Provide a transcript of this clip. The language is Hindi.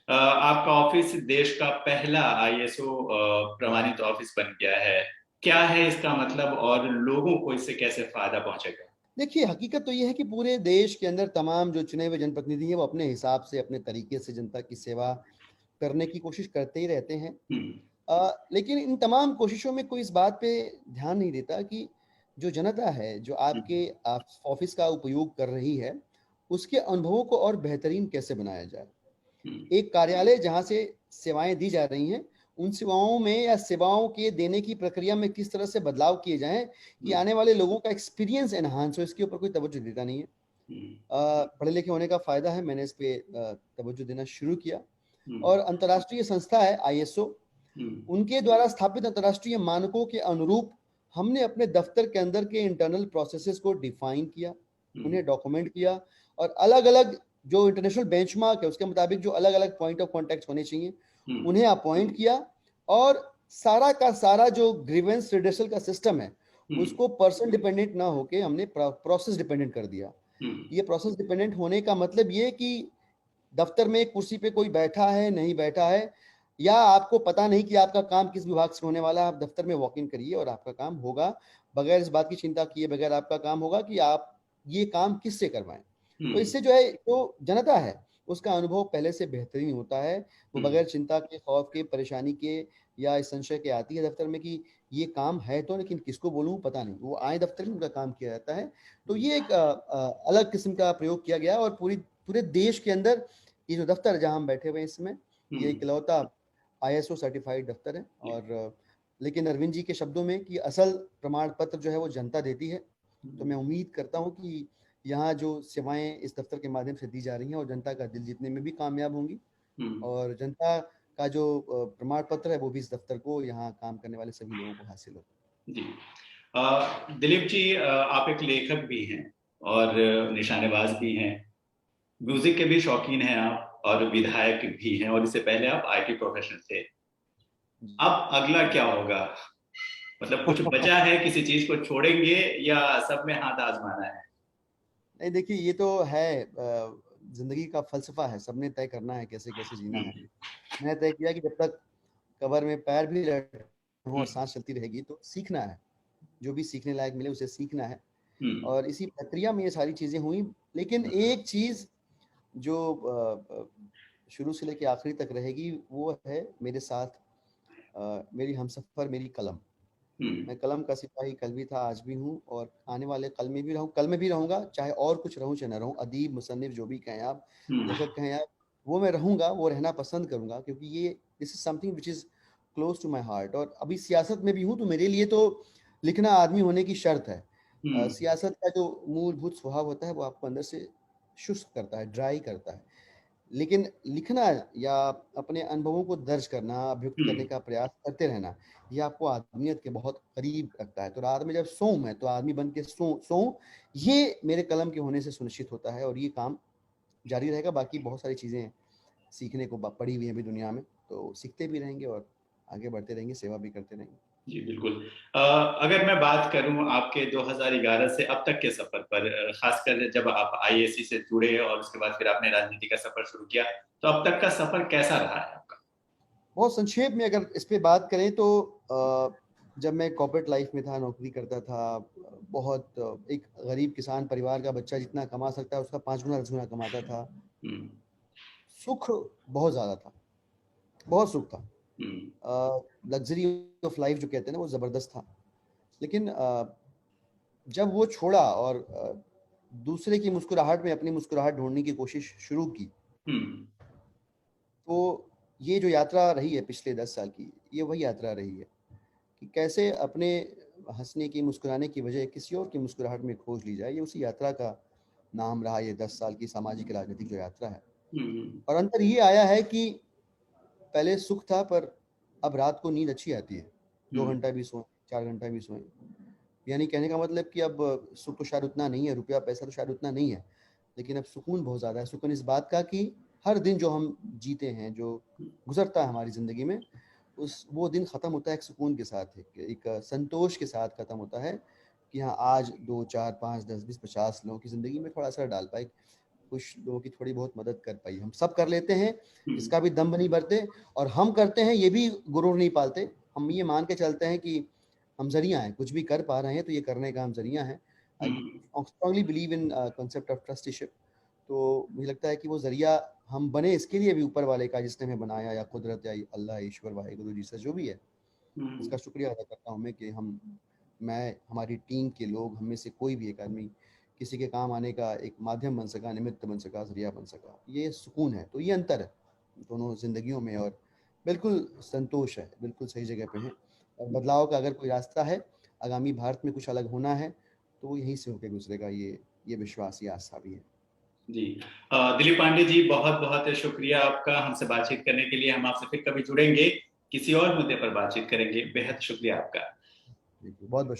आपका ऑफिस देश का पहला आईएसओ प्रमाणित ऑफिस बन गया है। क्या है इसका मतलब और लोगों को इससे कैसे फायदा पहुंचेगा? देखिए, हकीकत तो ये है कि पूरे देश के अंदर तमाम जो चुने हुए जनप्रतिनिधि हैं, वो अपने हिसाब से, अपने तरीके से जनता की सेवा करने की कोशिश करते ही रहते हैं। हम्म। लेकिन इन तमाम कोशिशों में कोई इस बात पे ध्यान नहीं देता कि जो जनता है, जो हम्म। आपके आप ऑफ़िस का उपयोग कर रही है, उसके अनुभवों को और बेहतरीन कैसे बनाया जाए। हम्म। एक कार्यालय जहाँ से सेवाएँ दी जा रही हैं, उन सेवाओं में या सेवाओं के देने की प्रक्रिया में किस तरह से बदलाव किए जाएँ कि हम्म। आने वाले लोगों का एक्सपीरियंस एनहांस हो, इसके ऊपर कोई तवज्जो देता नहीं है। हम्म। पढ़े-लिखे होने का फ़ायदा है, मैंने इस पे तवज्जो देना शुरू किया हम्म। और अंतर्राष्ट्रीय संस्था है आईएसओ, हम्म। उनके द्वारा स्थापित अंतर्राष्ट्रीय मानकों के अनुरूप हमने अपने दफ्तर के अंदर के इंटरनल प्रोसेसेस को डिफाइन किया, हम्म। उन्हें डॉक्यूमेंट किया और अलग-अलग जो इंटरनेशनल बेंचमार्क है, उसके मुताबिक जो अलग-अलग पॉइंट ऑफ कॉन्टैक्ट होने चाहिए, हम्म। उन्हें अपॉइंट किया और सारा का सारा जो ग्रीवेंस रिड्रेसल का सिस्टम है, हम्म। उसको पर्सन डिपेंडेंट ना होके हमने प्रोसेस डिपेंडेंट कर दिया। हम्म। ये प्रोसेस डिपेंडेंट होने का मतलब ये कि दफ्तर में एक कुर्सी पे कोई बैठा है, नहीं बैठा है या आपको पता नहीं कि आपका काम किस विभाग से होने वाला है, आप दफ्तर में वॉक इन करिए और आपका काम होगा। बगैर इस बात की चिंता किए बगैर आपका काम होगा कि आप ये काम किससे करवाएँ। तो हम्म। इससे जो है जो जनता है, उसका अनुभव पहले से बेहतरीन होता है। वो हम्म। बगैर चिंता के, खौफ के, परेशानी के या इस संशय के आती है दफ्तर में कि ये काम है तो लेकिन किसको बोलूँ पता नहीं। वो आए दफ्तर में उनका काम किया जाता है। तो ये एक अलग किस्म का प्रयोग किया गया और पूरे देश के अंदर ये जो दफ्तर जहाँ हम बैठे हुए हैं इसमें, ये हम्म। इकलौता आईएसओ सर्टिफाइड दफ्तर है और लेकिन अरविंद जी के शब्दों में कि असल प्रमाण पत्र जो है वो जनता देती है। तो मैं उम्मीद करता हूँ कि यहाँ जो सेवाएँ इस दफ्तर के माध्यम से दी जा रही हैं और जनता का दिल जीतने में भी कामयाब होंगी हम्म। और जनता का जो प्रमाण पत्र है वो भी इस दफ्तर को यहाँ काम करने वाले सभी लोगों को हासिल होगा। जी। दिलीप जी, आप एक लेखक भी हैं और निशानेबाज भी हैं। म्यूजिक के भी शौकीन हैं आप और विधायक भी हैं और इससे पहले आप आईटी प्रोफेशनल थे। अब अगला क्या होगा? मतलब कुछ बचा है, किसी चीज को छोड़ेंगे या सब में हाथ आजमाना है? नहीं देखिए ये तो है ज़िंदगी का फ़लसफ़ा है, सबने तय करना है कैसे-कैसे जीना है। हम्म। मैंने तय किया कि जब तक कब्र में पैर भी लटके हों और हम्म। साँस चलती रहेगी तो सीखना है। जो भी सीखने लायक मिले उसे सीखना है हम्म। और इसी प्रक्रिया में ये सारी चीज़ें हुई। लेकिन एक चीज़ जो शुरू से लेके आखिरी तक रहेगी वो है मेरे साथ मेरी हमसफ़र मेरी कलम। हम्म। मैं कलम का सिपाही कल भी था, आज भी हूँ और आने वाले कल में भी रहूँगा, चाहे और कुछ रहूँ चाहे ना रहूँ, अदीब, मुसन्निफ़ जो भी कहें आप, हम्म। लेखक कहें आप, वो मैं रहूँगा, वो रहना पसंद करूँगा क्योंकि ये this is something which is close to my heart और अभी सियासत में भी हूँ, तो मेरे लिए तो लिखना आदमी होने की शर्त है। हम्म। सियासत का जो मूलभूत स्वभाव होता है, वो आपको अंदर से शुष्क करता है, ड्राई करता है। लेकिन लिखना या अपने अनुभवों को दर्ज करना, अभिव्यक्त करने हम्म। का प्रयास करते रहना, ये आपको आदमियत के बहुत करीब रखता है। तो रात में जब सोऊँ मैं, तो आदमी बन के सोऊँ, ये मेरे कलम के होने से सुनिश्चित होता है और ये काम जारी रहेगा। बाकी बहुत सारी चीज़ें सीखने को ब पड़ी हुई हैं अभी दुनिया में, तो सीखते भी रहेंगे और आगे बढ़ते रहेंगे, सेवा भी करते रहेंगे। जी बिल्कुल। अगर मैं बात करूं आपके 2011 से अब तक के सफर पर, खासकर जब आप आईएससी से जुड़े और उसके बाद फिर आपने राजनीति का सफर शुरू किया, तो अब तक का सफर कैसा रहा है आपका? बहुत संक्षेप में अगर इस पे बात करें तो जब मैं कॉर्पोरेट लाइफ में था, नौकरी करता था, बहुत एक गरीब किसान परिवार का बच्चा जितना कमा सकता है, उसका 5 गुना 10 गुना कमाता था। हम्म। सुख बहुत ज़्यादा था, बहुत सुख था। हम्म। लग्ज़री ऑफ लाइफ़ जो कहते हैं ना, वो ज़बरदस्त था। लेकिन जब वो छोड़ा और दूसरे की मुस्कुराहट में अपनी मुस्कुराहट ढूँढने की कोशिश शुरू की, हम्म। तो ये जो यात्रा रही है पिछले 10 साल की, ये वही यात्रा रही है। कि कैसे अपने हँसने की, मुस्कुराने की वजह किसी और की मुस्कुराहट में खोज ली जाए, ये उसी यात्रा का नाम रहा ये 10 साल की सामाजिक राजनीतिक जो यात्रा है। हम्म। और अंतर ये आया है कि पहले सुख था पर अब रात को नींद अच्छी आती है। 2 हम्म। घंटा भी सोएँ, 4 घंटा भी सोएँ। यानी कहने का मतलब कि अब सुख तो शायद उतना नहीं है, रुपया पैसा तो शायद उतना नहीं है, लेकिन अब सुकून बहुत ज़्यादा है। सुकून इस बात का कि हर दिन जो हम जीते हैं, जो गुज़रता है हमारी ज़िंदगी में, उस वो दिन ख़त्म होता है एक सुकून के साथ, एक संतोष के साथ ख़त्म होता है कि हाँ, आज 2, 4, 5, 10, 20, 50 लोगों की ज़िंदगी में थोड़ा असर डाल पाए। कुछ लोगों की थोड़ी बहुत मदद कर पाई। हम सब कर लेते हैं, हम्म, इसका भी दम नहीं भरते, और हम करते हैं ये भी गुरूर नहीं पालते। हम ये मान के चलते हैं कि हम ज़रिया हैं, कुछ भी कर पा रहे हैं तो ये करने का हम ज़रिया हैं। I hmm, strongly believe in concept of trusteeship. तो मुझे लगता है कि वो ज़रिया हम बने इसके लिए भी ऊपर वाले का, जिसने हमें बनाया, या कुदरत, या अल्लाह, ईश्वर, वाहिगुरु, जीसस, जो भी है, हम्म, इसका शुक्रिया अदा करता हूँ मैं कि मैं, हमारी टीम के लोग, हम में से कोई भी एक आदमी किसी के काम आने का एक माध्यम बन सका, निमित्त बन सका, ज़रिया बन सका। ये सुकून है। तो ये अंतर है दोनों ज़िंदगियों में, और बिल्कुल संतोष है, बिल्कुल सही जगह पे हैं। और बदलाव का अगर कोई रास्ता है, आगामी भारत में कुछ अलग होना है, तो वो यहीं से होके गुजरेगा। ये विश्वास, ये आस्था भी है। जी। दिलीप पांडे जी, बहुत बहुत शुक्रिया आपका हमसे बातचीत करने के लिए। हम आपसे फिर कभी जुड़ेंगे, किसी और मुद्दे पर बातचीत करेंगे। बेहद शुक्रिया आपका। Thank you. बहुत बहुत